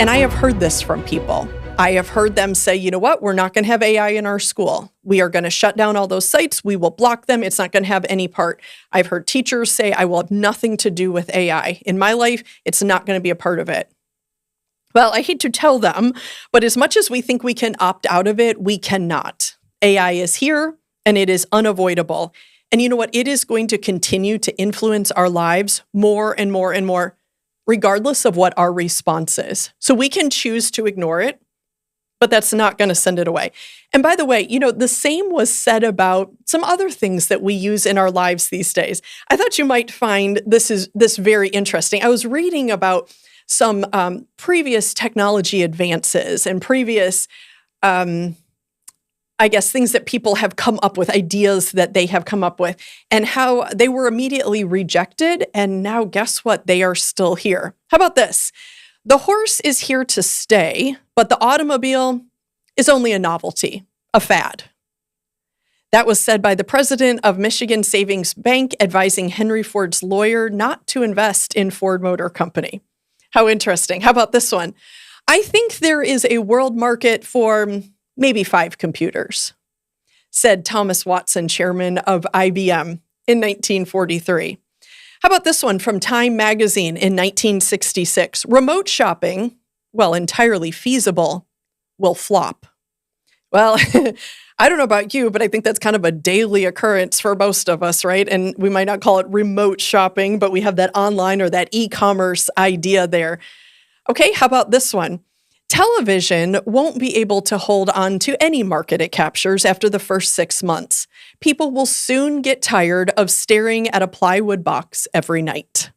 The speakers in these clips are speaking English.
And I have heard this from people. I have heard them say, you know what, we're not going to have AI in our school. We are going to shut down all those sites. We will block them. It's not going to have any part. I've heard teachers say, I will have nothing to do with AI. In my life, it's not going to be a part of it. Well, I hate to tell them, but as much as we think we can opt out of it, we cannot. AI is here and it is unavoidable. And you know what? It is going to continue to influence our lives more and more and more, regardless of what our response is. So we can choose to ignore it, but that's not going to send it away. And by the way, you know, the same was said about some other things that we use in our lives these days. I thought you might find this very interesting. I was reading about some previous technology advances and previous, things that people have come up with, ideas that they have come up with, and how they were immediately rejected. And now guess what? They are still here. How about this? The horse is here to stay, but the automobile is only a novelty, a fad. That was said by the president of Michigan Savings Bank, advising Henry Ford's lawyer not to invest in Ford Motor Company. How interesting. How about this one? I think there is a world market for maybe 5 computers, said Thomas Watson, chairman of IBM in 1943. How about this one from Time magazine in 1966? Remote shopping, while entirely feasible, will flop. Well, I don't know about you, but I think that's kind of a daily occurrence for most of us, right? And we might not call it remote shopping, but we have that online or that e-commerce idea there. Okay, how about this one? Television won't be able to hold on to any market it captures after the first 6 months. People will soon get tired of staring at a plywood box every night.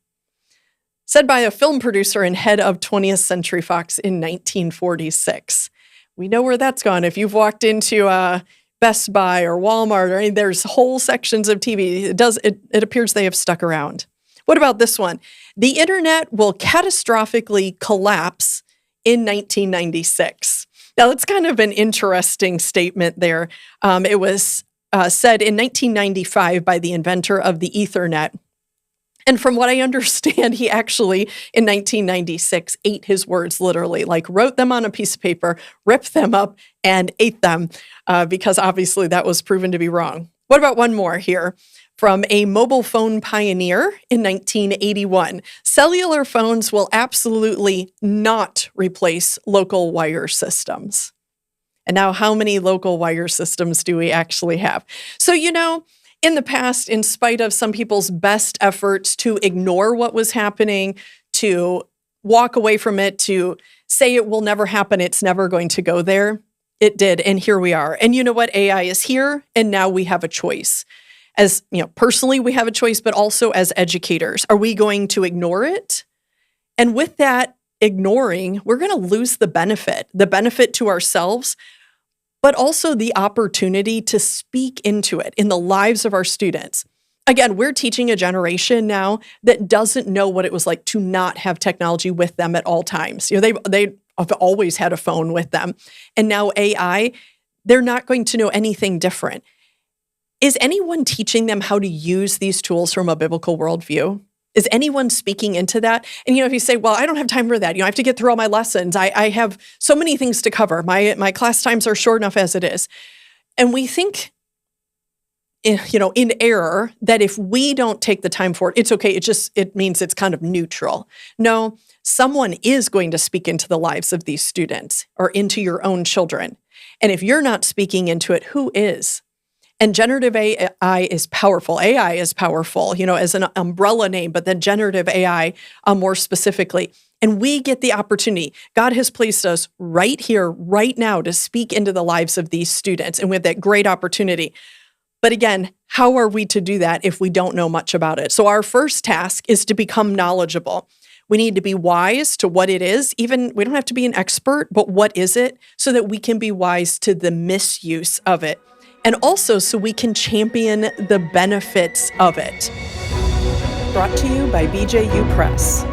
Said by a film producer and head of 20th Century Fox in 1946. We know where that's gone. If you've walked into Best Buy or Walmart, there's whole sections of TV. It appears they have stuck around. What about this one? The internet will catastrophically collapse in 1996. Now, that's kind of an interesting statement there. It was said in 1995 by the inventor of the Ethernet. And from what I understand, he actually, in 1996, ate his words literally, like wrote them on a piece of paper, ripped them up, and ate them, because obviously that was proven to be wrong. What about one more here? From a mobile phone pioneer in 1981, cellular phones will absolutely not replace local wire systems. And now, how many local wire systems do we actually have? So, you know, in the past, in spite of some people's best efforts to ignore what was happening, to walk away from it, to say it will never happen, it's never going to go there, it did, and here we are. And you know what? AI is here, and now we have a choice. As you know, personally, we have a choice, but also as educators. Are we going to ignore it? And with that ignoring, we're going to lose the benefit to ourselves, but also the opportunity to speak into it in the lives of our students. Again, we're teaching a generation now that doesn't know what it was like to not have technology with them at all times. You know, they have always had a phone with them. And now AI, they're not going to know anything different. Is anyone teaching them how to use these tools from a biblical worldview? Is anyone speaking into that? And, you know, if you say, well, I don't have time for that. You know, I have to get through all my lessons. I have so many things to cover. My class times are short enough as it is. And we think, you know, in error, that if we don't take the time for it, it's okay. It means it's kind of neutral. No, someone is going to speak into the lives of these students or into your own children. And if you're not speaking into it, who is? And generative AI is powerful. AI is powerful, you know, as an umbrella name, but then generative AI more specifically. And we get the opportunity. God has placed us right here, right now, to speak into the lives of these students. And we have that great opportunity. But again, how are we to do that if we don't know much about it? So our first task is to become knowledgeable. We need to be wise to what it is. Even we don't have to be an expert, but what is it? So that we can be wise to the misuse of it. And also so we can champion the benefits of it. Brought to you by BJU Press.